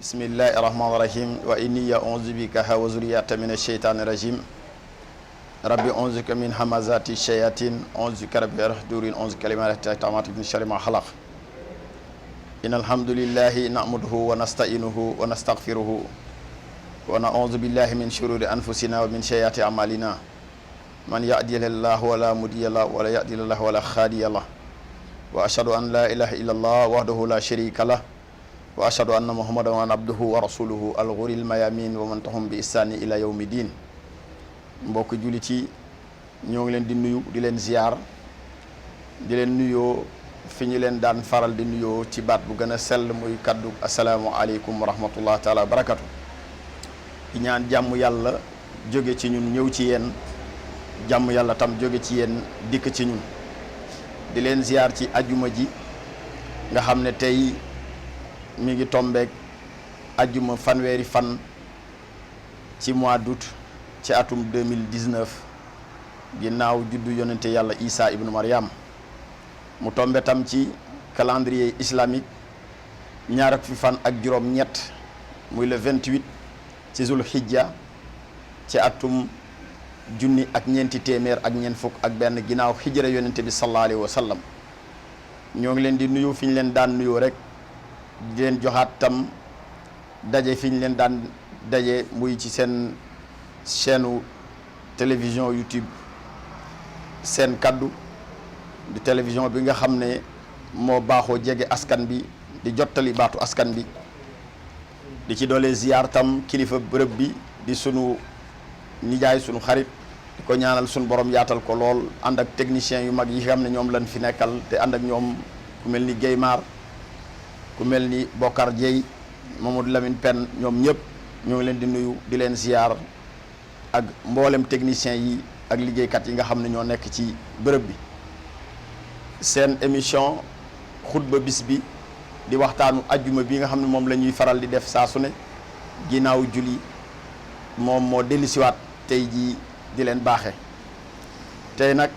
bismillahi rahmaani rahim wa inni a'uuzu bika wa zurriyata min ash-shaytaani rajim rabbi a'uuzuka min hamazati shayatin a'uuzuka rabbi yahdurin a'uuzu kalimati taamati min sharri ma xalaq inna alhamdulillahi na'maduhu wa nasta'inuhu wa nastaghfiruhu wa na'uuzu billahi min shururi anfusina wa min sayyiati a'malina man yahdihillahu wa la mudilla lahu wa la yudlil wa la hadiya lahu wa ashhadu an la ilaha illallah wahdahu la sharika lahu wa ashhadu anna muhammadan abduhu wa rasuluhu al-ghuril mayamin wa man tahum bi ihsani ila yawmi din mbokk jullit yi ñoo ngi leen di nuyu di leen ziyaar di leen nuyoo fi ñu leen daan faral di nuyoo ci baat bu gën a sell muy kaddu asalaamu aleykum wa rahmatullah taala wa barakatu di ñaan jàmm yàlla jóge ci ñun ñëw ci yéen jàmm yàlla tam jóge ci yéen dikk ci ñun di leen ziyaar ci ajjuma ji nga xam ne tey mi ngi tombeek ajjuma fanweeri fan ci mois d'août ci atum 2019 ginnaaw juddu yonente yàlla Isa ibnu Maryam mu tombe tam ci calendrier islamique ñaar ak fi fan ak juróom ñett muy le 28 ci zul hijja ci atum junni ak ñeenti téeméer ak ñeent fukk ak benn ginnaaw hijra yonente bi sallallahu alayhi wa sallam ñoo ngi leen di nuyu fi ñu leen daan nuyoo rek di leen joxaat tam daje fi ñu leen daan daje muy ci seen chaîne télévision YouTube seen kaddu di télévision bi nga xam ne moo baaxoo jege askan bi di jottali baatu askan bi di ci doole ziyaar tam kilifa bërëb bi di sunu nijaay sunu xarit di ko ñaanal sunu borom yaatal ko lool ànd ak technicien yu mag yi xam ne ñoom lañ fi nekkal te ànd ak ñoom ku mel ni Guèymar ku mel ni Bokar Dieye Mamadou Lamine Penn ñoom ñëpp ñoo ngi leen di nuyu di leen ziyaar ak mboolem technicien yi ak liggéeykat yi nga xam ne ñoo nekk ci bërëb bi seen émission xutba bis bi di waxtaanu ajjuma bi nga xam ne moom la ñuy faral di def saa su ne ginnaaw julli moom moo dellusiwaat tey jii di leen baaxe tey nag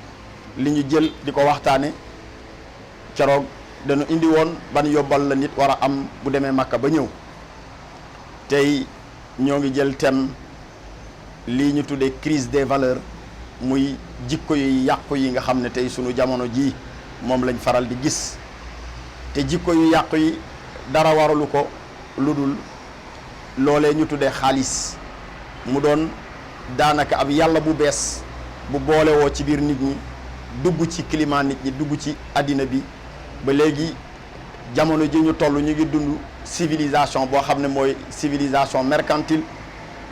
li ñu jël di ko waxtaane keroog dañu indi woon ban yóbbal la nit war a am bu demee Makka ba ñëw tey ñoo ngi jël thème lii ñu tuddee crise des valeurs muy jikko yu yàqu yi nga xam ne tey sunu jamono jii moom lañ faral di gis te jikko yu yàqu yi dara waralu ko lu dul loolee ñu tuddee xaalis mu doon daanaka ab yàlla bu bees bu boolewoo ci biir nit ñi dugg ci climat nit ñi dugg ci àddina bi ba léegi jamono ji ñu toll ñu ngi dund civilisation boo xam ne mooy civilisation mercantile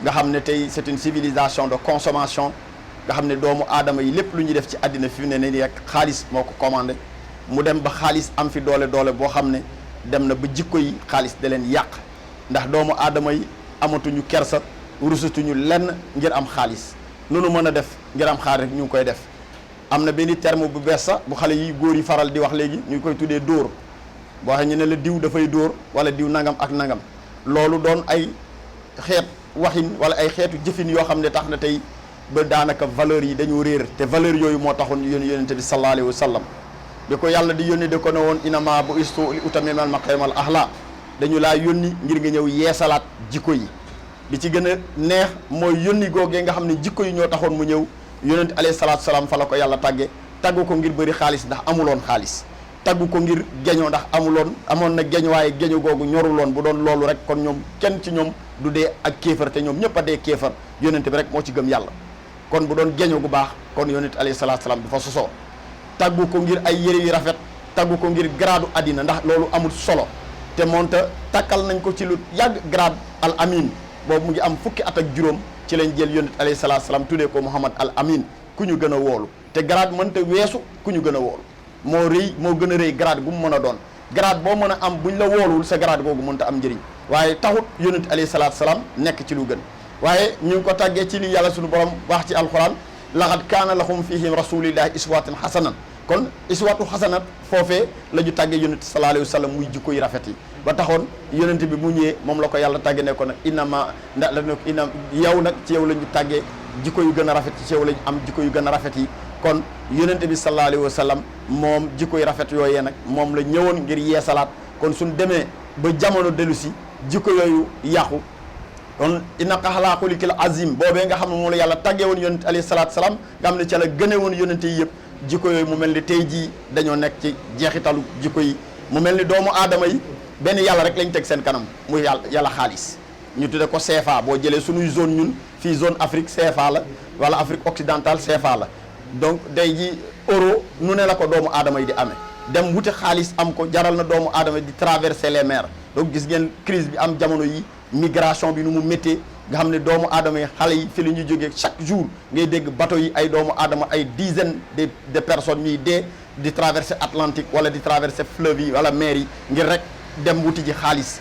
nga xam ne tey c'est une civilisation de consommation nga xam ne doomu aadama yi lépp lu ñuy def ci àddina fi mu ne nii rek xaalis moo ko commandé mu dem ba xaalis am fi doole boo xam ne dem na ba jikko yi xaalis da leen yàq ndax doomu aadama yi amatuñu kersa rusatuñu lenn ngir am xaalis nunu mën a def ngir am xaalis rek ñu ngi koy def am na benn terme bu bees sax bu xale yi góor yi faral di wax léegi ñu ngi koy tuddee dóor boo xam ñu ne la diw dafay dóor wala diw nangam ak nangam loolu doon ay xeet waxin wala ay xeetu jëfin yoo xam ne tax na tey ba daanaka valeurs yi dañoo réer te valeurs yooyu moo taxoon yónni yónnente bi sallallahu alayhi wa sallam bi ko yàlla di yónni da ko ne woon inama bu istu li utammima al maqaarimal axlaaq dañu laa yónni ngir nga ñëw yeesalaat jikko yi bi ci gën a neex mooy yónni googee nga xam ne jikko yi ñoo taxoon mu ñëw yónnente alayhi salaatu salaam fa la ko yàlla taggu ko ngir bëri xaalis ndax amuloon xaalis taggu ko ngir geño ndax amoon na geñ waaye geño googu ñoruloon bu doon loolu rek kon ñoom kenn ci ñoom du dee ak kéefar te ñoom ñëpp a dee kéefar yónnente bi rek moo ci gëm yàlla kon bu doon geño gu baax kon yónnente alayhi salaatu salaam dafa sosoo taggu ko ngir ay yére yu rafet taggu ko ngir gradu àddina ndax loolu amul solo te moonte takkal nañ ko ci lu yàgg grade al amin boobu mu ngi am fukki at ak juróom ci lañ jël yónnente alayhi salaatu salaam tuddee ko Muhammad al amin ku ñu gën a woolu te grade mënta weesu ku ñu gën a woolu moo gën a rëy grade gu mu mën a doon grade boo mën a am buñ la wooluwul sa grade googu mënta am njëriñ waaye taxut yónnente alayhi salaatu salaam nekk ci lu gën waaye ñu ngi ko tàggee ci li yàlla suñu borom wax ci alquran laqad kaana lahum fihim rasulillahi iswatun hasanan kon iswatu hasanat foofee la ñu tàggee yónnente sallallahu alayhi wa sallam muy jikko yu rafet yi ba taxoon yónnente bi mu ñëwee moom la ko yàlla tàggee ne ko nag yow nag ci yow la ñu tàggee jikko yu gën a rafet ci yow la ñu am jikko yu gën a rafet yi kon yónnente bi sallallahu alayhi wa sallam moom jikko yu rafet yooyee nag moom la ñëwoon ngir yeesalaat kon suñ demee ba jamono dellu si jikko yooyu yàqu. kon innaka alaa xuluqin azim boobee nga xam ne moom la yàlla tàggee woon yonent alayhi salaatu salaam nga xam ne ca la gëne woon yonent yi yëpp jikko yooyu mu mel ni tey jii dañoo nekk ci jeexitalu jikko yi mu mel ni doomu aadama yi benn yàlla rek lañ teg seen kanam muy yàlla xaalis ñu tudde ko CFA boo jëlee suñuy zone ñun fii zone Afrique CFA la wala Afrique occidentale CFA la donc day ji euro nu ne la ko doomu aadama yi di amee dem wuti xaalis am ko jaral na doomu aadama di traverser les mers donc gis ngeen crise bi am jamono yi migration bi nu mu méttee nga xam ne doomu aadama yi xale yi fi la ñuy jógee chaque jour ngay dégg bateau yi ay doomu aadama ay dizaines de personnes ñuy dee di traverser Atlantique wala di traverser fleuve yi wala mer yi ngir rek dem wuti ji xaalis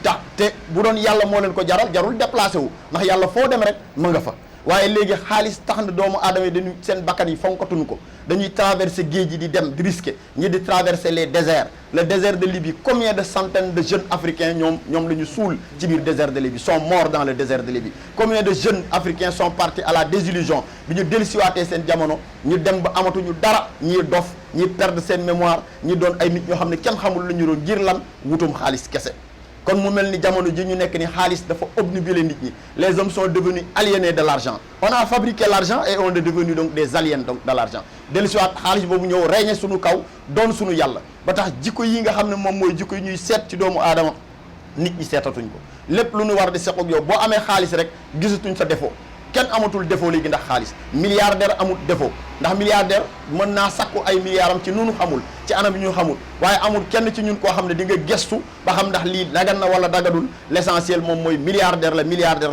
tax te bu doon yàlla moo leen ko jarul déplacé wu ndax yàlla foo dem rek mën nga fa waaye léegi xaalis tax na doomu aadama yi dañuy seen bakkan yi fonkatuñu ko dañuy traverser géej gi di dem di risquer ñi di traverser les déserts le désert de Libye combien de centaines de jeunes africains ñoom la ñu suul ci biir désert de Libye sont morts dans le désert de Libye combien de jeunes africains sont partis à la désillusion bi ñu dellusiwaatee seen jamono ñu dem ba amatuñu dara ñii dof ñii perdre seen mémoire ñi doon ay nit ñoo xam ne kenn xamul lu ñu doon ngir lan wutum xaalis kese kon mu mel ni jamono ji ñu nekk ni xaalis dafa obnubiler nit ñi les hommes sont devenus aliénés de l'argent on a fabriqué l'argent et on est devenu donc des aliens donc de l'argent dellusiwaat xaalis boobu ñëw régner suñu kaw doon suñu yàlla ba tax jikko yi nga xam ne moom mooy jikko yi ñuy seet ci doomu aadama nit ñi seetatuñ ko lépp lu ñu war di seq ak yow boo amee xaalis rek gisatuñ sa défaut kenn amatul défaut léegi ndax xaalis milliardaire amul défaut ndax milliardaire mën naa sakku ay milliards am ci nunu xamul ci anam yi ñu xamul waaye amul kenn ci ñun koo xam ne di nga gestu ba xam ndax lii dagan na wala dagadul l'essentiel moom mooy milliardaire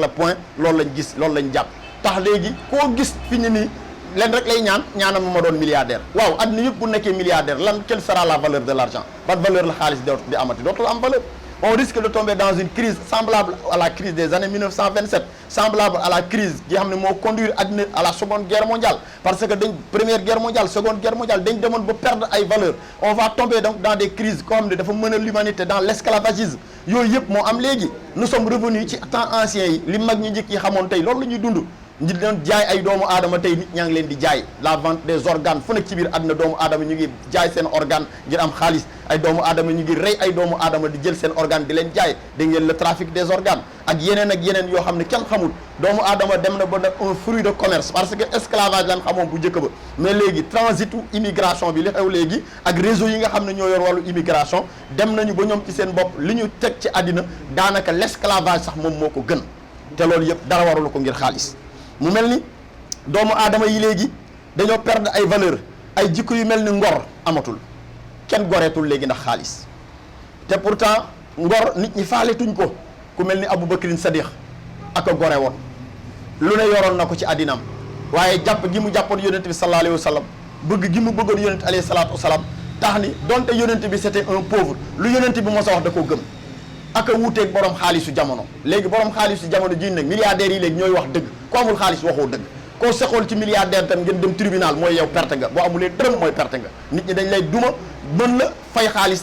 la point loolu lañ gis loolu lañ jàpp tax léegi koo gis fi ñu nii leen rek lay ñaanam ma doon milliardaire waaw àddina yëpp bu nekkee milliardaire lan quelle sera la valeur de l'argent ban valeur la xaalis di amati dootul am valeur on risque de tomber dans une crise semblable à la crise des années 1927 semblable à la crise qui xam ne moo conduire àddina à la seconde guerre mondiale parce que première guerre mondiale seconde guerre mondiale dañ demoon ba perdre ay valeurs on va tomber donc dans des crises koo xam ne dafa mën a l'humanité dans l'esclavagisme yooyu yëpp moo am léegi nous sommes revenus ci temps anciens yi li mag ñi njëkk yi xamoon tey loolu la ñuy dund ñi doon jaay ay doomu aadama tey nit ñaa ngi leen di jaay la vente des organes fu nekk ci biir àddina doomu aadama ñu ngi jaay seen organe ngir am xaalis ay doomu aadama ñu ngi rey ay doomu aadama di jël seen organe di leen jaay da ngeen le trafic des organes ak yeneen yoo xam ne kenn xamul doomu aadama dem na ba nag un fruit de commerce parce que esclavage lan xamoon bu njëkk ba mais léegi transitu immigration bi li xew léegi ak réseau yi nga xam ne ñoo yor wàllu immigration dem nañu ba ñoom ci seen bopp li ñu teg ci àddina daanaka l'esclavage sax moom moo ko gën te loolu yëpp dara warulu ko ngir xaalis mu mel ni doomu aadama yi léegi dañoo perdre ay valeur ay jikko yu mel ni ngor amatul kenn goreetul léegi ndax xaalis te pourtant ngor nit ñi faaletuñ ko ku mel ni Aboubacrine Sadiq ak a gore woon lu ne yoroon na ko ci àddinaam waaye jàpp gi mu jàppoon yonent bi sallallahu alayhi wa sallam bëgg gi mu bëggoon yonent alayhi salaatu wasalaam tax ni donte yonent bi c'était un pauvre lu yonent bi mos a wax da koo gëm ak a wuuteeg borom xaalisu jamono léegi borom xaalisu jamono ji nag milliardaires yi léegi ñooy wax dëgg ku amul xaalis waxoo dëgg koo seqool ci milliardaire tam ngeen dem tribunal mooy yow perte nga boo amulee dërëm mooy perte nga nit ñi dañ lay duma mën la fay xaalis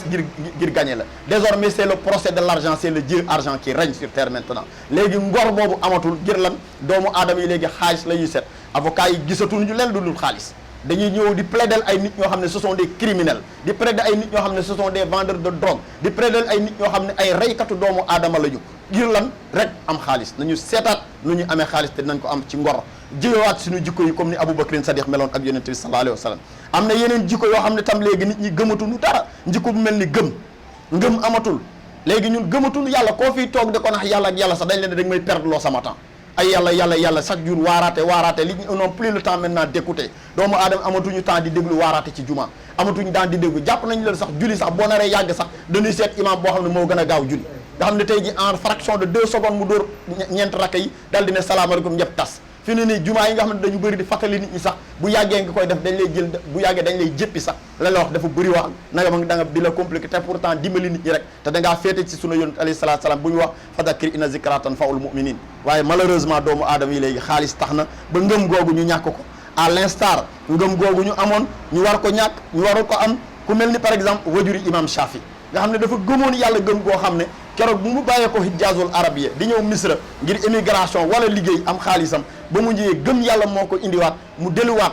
ngir gagner la désormais c'est le procès de l'argent c'est le dieu argent qui règne sur terre maintenant léegi ngor boobu amatul ngir lan doomu aadama yi léegi xaalis la ñuy set avocats yi gisatuñu leen lu dul xaalis dañuy ñëw di plaider ay nit ñoo xam ne ce sont des criminels di plaider ay nit ñoo xam ne ce sont des vendeurs de drogue di plaider ay nit ñoo xam ne ay reykatu doomu aadama la ñu ngir lan rek am xaalis nañu seetaat nu ñu amee xaalis te dinañ ko am ci ngor jëwaat suñu jikko yi comme ni Aboubacrine Sadiq meloon ak yonent bi sallallahu alayhi wa sallam am na yeneen jikko yoo xam ne tam léegi nit ñi gëmatuñu dara jikko bu mel ni ngëm amatul léegi ñun gëmatuñu yàlla koo fiy toog de ko nax yàlla ak yàlla sax dañ leen ne dañ may perdre loo sama temps ay yàlla chaque jour waaraate li ñu n'ont plus le temps maintenant d'écouter doomu aadama amatuñu temps di déglu waaraate ci juma amatuñu temps di déglu jàpp nañu leen sax julli sax boo naree yàgg sax dañuy seet imam boo xam ne moo gën a gaaw julli nga xam ne tey ji en fraction de 2 secondes mu dóor ñeent rakka yi dal di ne salaamaaleykum ñëpp tas fi ne nii jumaa yi nga xam ne dañu bëri di fàttali nit ñi sax bu yàggee nga koy def dañ lay jël bu yàggee dañ lay jéppi sax la wax dafa bëri wax nanga ma da nga di la compliqué te pourtant dimbali nit ñi rek te da ngaa féete ci sunu yonent alayhi salaatu salaam bu ñu wax fadakkir inna zikra tanfa'ul mu'minin waaye malheureusement doomu aadama yi léegi xaalis tax na ba ngëm googu ñu ñàkk ko à l'instar ngëm googu ñu amoon ñu war ko ñàkk ñu waru ko am ku mel ni par exemple wajuri imam Shafi nga xam ne dafa gëmoon yàlla gëm goo xam ne keroog bu mu bàyyee ko Hijazul Arabia di ñëw Misra ngir émigration wala liggéey am xaalisam ba mu ñëwee gëm yàlla moo ko indiwaat mu delluwaat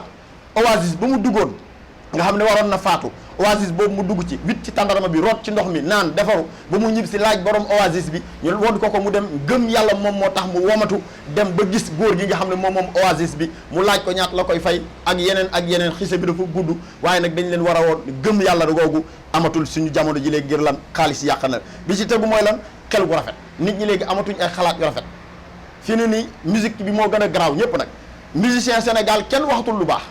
oasis ba mu duggoon nga xam ne waroon na faatu oasis boobu mu dugg ci wit ci tàndarama bi root ci ndox mi naan defaru ba mu ñib si laaj borom oasis bi ñu won ko mu dem gëm yàlla moom moo tax mu womatu dem ba gis góor gi nga xam ne moom oasis bi mu laaj ko ñaat la koy fay ak yeneen xise bi dafa gudd waaye nag dañ leen war a woon gëm yàlla googu amatul suñu jamono ji léegi ngir lan xaalis yàq na bi ci tegu mooy lan xel gu rafet nit ñi léegi amatuñ ay xalaat yu rafet fi ne nii musique bi moo gën a garaaw ñëpp nag musicien Sénégal kenn waxatul lu baax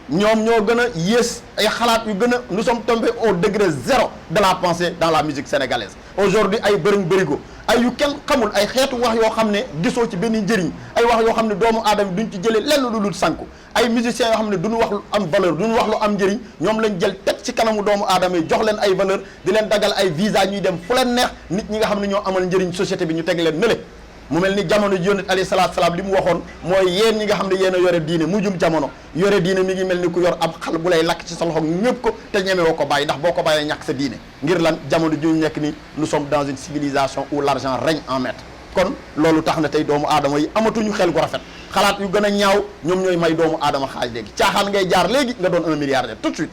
ñoom ñoo gën a yées ay xalaat yu gën a nous sommes tombés au degré zéro de la pensée dans la musique sénégalaise aujourd'hui ay bërigo ay yu kenn xamul ay xeetu wax yoo xam ne gisoo ci benn njëriñ ay wax yoo xam ne doomu aadama duñ ci jëlee lenn lu dul sànku ay musiciens yoo xam ne duñu wax lu am valeur duñu wax lu am njëriñ ñoom lañ jël teg ci kanamu doomu aadama yi jox leen ay valeur di leen dagal ay visa ñuy dem fu leen neex nit ñi nga xam ne ñoo amal njëriñ société bi ñu teg leen nële mu mel ni jamono ji yonent alayhi salaatu salaam li mu waxoon mooy yéen ñi nga xam ne yéen a yore diine mujjum jamono yore diine mi ngi mel ni ku yor ab xal bu lay lakk ci sa loxo ñëpp ko te ñemewoo ko bàyyi ndax boo ko bàyyee ñàkk sa diine ngir lan jamono ji ñu nekk ni nous sommes dans une civilisation où l'argent règne en maître kon loolu tax na tey doomu aadama yi amatuñu xel gu rafet xalaat yu gën a ñaaw ñoom ñooy may doomu aadama xaaj léegi caaxaan ngay jaar léegi nga doon 1 milliardaire tout de suite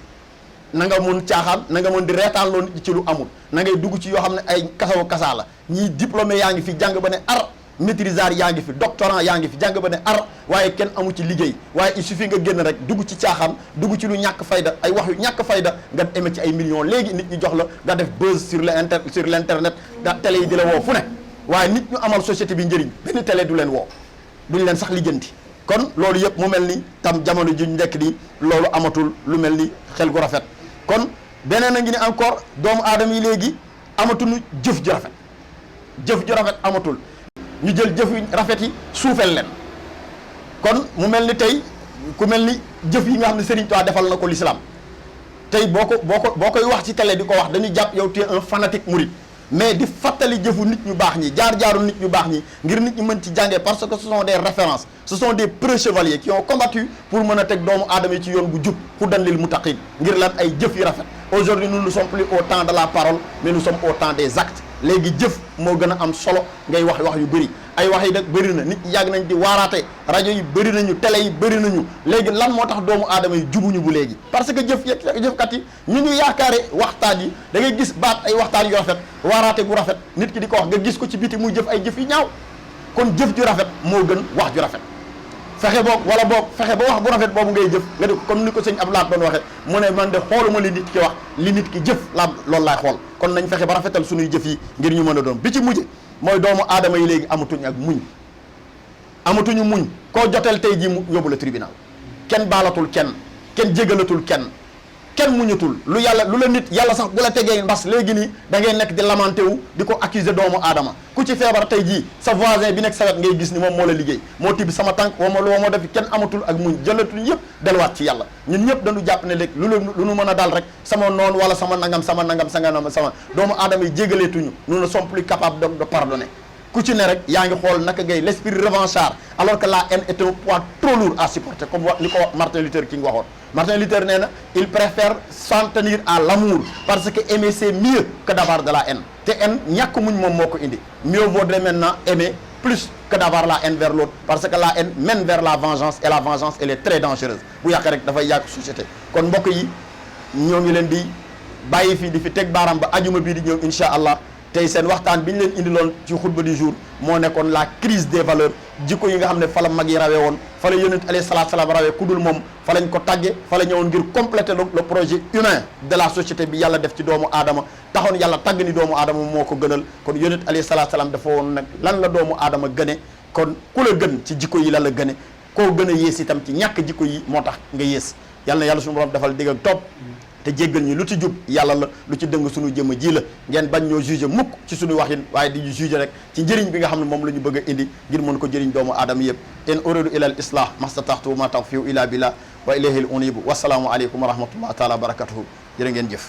na nga mun caaxaan na nga mën di reetaan loo nit ci lu amul na ngay dugg ci yoo xam ne ay kasaw kasaa la ñii diplômé yaa ngi fi jàng ba ne ar maîtrisard yaa ngi fi doctorant yaa ngi fi jàng ba ne ar waaye kenn amu ci liggéey waaye il suffit nga génn rek dugg ci caaxaan dugg ci lu ñàkk fayda ay wax yu ñàkk fayda nga émet ci ay millions léegi nit ñi jox la nga def buzz sur l'internet nga télé yi di la woo fu ne waaye nit ñu amal société bi njëriñ benn télé du leen woo duñ leen sax lijjanti kon loolu yëpp mu mel ni tam jamono ji ñu nekk nii loolu amatul lu mel ni xel gu rafet kon beneen a ngi ni encore doomu aadama yi léegi amatuñu jëf ju rafet jëf ju rafet amatul ñu jël jëf yu rafet yi suufeel leen kon mu mel ni tey ku mel ni jëf yi nga xam ne Serigne Touba defal na ko l'islam tey boo koy wax ci télé di ko wax dañuy jàpp yow tu es un fanatique mouride mais di fàttali jëfu nit ñu baax ñi jaar-jaaru nit ñu baax ñi ngir nit ñi mën ci jàngee parce que ce sont des références ce sont des preux chevaliers qui ont combattu pour mën a teg doomu aadama yi ci yoon bu jub hudan lil muttaqin ngir lan ay jëf yu rafet aujourd'hui nous ne sommes plus au temps de la parole mais nous sommes au temps des actes léegi jëf moo gën a am solo ngay wax yu bëri ay wax yi nag bëri na nit ñi yàgg nañ di waaraate rajo yi bëri nañu télé yi bëri nañu léegi lan moo tax doomu aadama yi jubuñu bu léegi parce que jëfkat yi ñu ngi yaakaare waxtaan yi da ngay gis baat ay waxtaan yu rafet waaraate gu rafet nit ki di ko wax nga gis ko ci biti muy jëf ay jëf yu ñaaw kon jëf ju rafet moo gën wax ju rafet fexe fexe ba wax bu rafet boobu ngay jëf nga di ko comme ni ko sëñ Abdoulaye doon waxee mu ne man de xooluma li nit ki wax li nit ki jëf la loolu laay xool kon nañ fexe ba rafetal suñuy jëf yi ngir ñu mën a doon bi ci mujj mooy doomu aadama yi léegi amatuñ ak muñ amatuñu muñ koo joteel tey jii mu yóbbu la tribunal kenn baalatul kenn jégalatul kenn muñatul lu la nit yàlla sax bu la tegee mbas léegi nii da ngay nekk di lamenté wu di ko accuser doomu aadama ku ci feebar tey jii sa voisin bi nekk sa wet ngay gis ni moom moo la liggéey moo tibb sama tànk woo ma def kenn amatul ak muñ jëlatuñ yëpp delluwaat ci yàlla ñun ñëpp dañu jàpp ne léegi lu nu mën a dal rek sama noonu wala sama nangam sama doomu aadama yi jégaleetuñu nous ne sommes plus capables de pardonner ku ci ne rek yaa ngi xool naka ngay l'esprit revanchard alors que la haine est un poids trop lourd à supporter comme ni ko Martin Luther King waxoon Martin Luther nee na il préfère s'en tenir à l'amour parce que aimer c'est mieux que d'avoir de la haine te haine ñàkk muñ moom moo ko indi mieux vaudrait maintenant aimer plus que d'avoir la haine vers l'autre parce que la haine mène vers la vengeance et la vengeance elle est très dangereuse bu yàq rek dafay yàq société kon mbokk yi ñoo ngi leen di bàyyi fii di fi teg baaraam ba ajuma bii di ñëw incha allah tey seen waxtaan bi ñu leen indiloon ci xutba du jour moo nekkoon la crise des valeurs jikko yi nga xam ne fa la mag yi rawee woon fa la yonent alayhi salaatu salaam rawee ku dul moom fa lañ ko tàgge fa la ñëwoon ngir compléter le projet humain de la société bi yàlla def ci doomu aadama taxoon yàlla tàgg ni doomu aadama moo ko gënal kon yonent alayhi salaatu salaam dafa woon nag lan la doomu aadama gëne kon ku la gën ci jikko yi la la gëne koo gën a yées itam ci ñàkk jikko yi moo tax nga yées yàlla na yàlla suñu borom defal dégg ak topp te jéggal ñi lu ci jub yàlla la lu ci dëng suñu jëmm ji la ngeen bañ ñoo juger mukk ci suñu waxin waaye di juger rek ci njëriñ bi nga xam ne moom la ñu bëgg a indi ngir mën ko jëriñ doomu aadama yëpp in uridu ila al islah mastataxtu wa ma tawfiqu ila billah wa ilayhi al unibu wasalaamu aleykum wa rahmatullahi taala wa barakatuhu jërë ngeen jëf.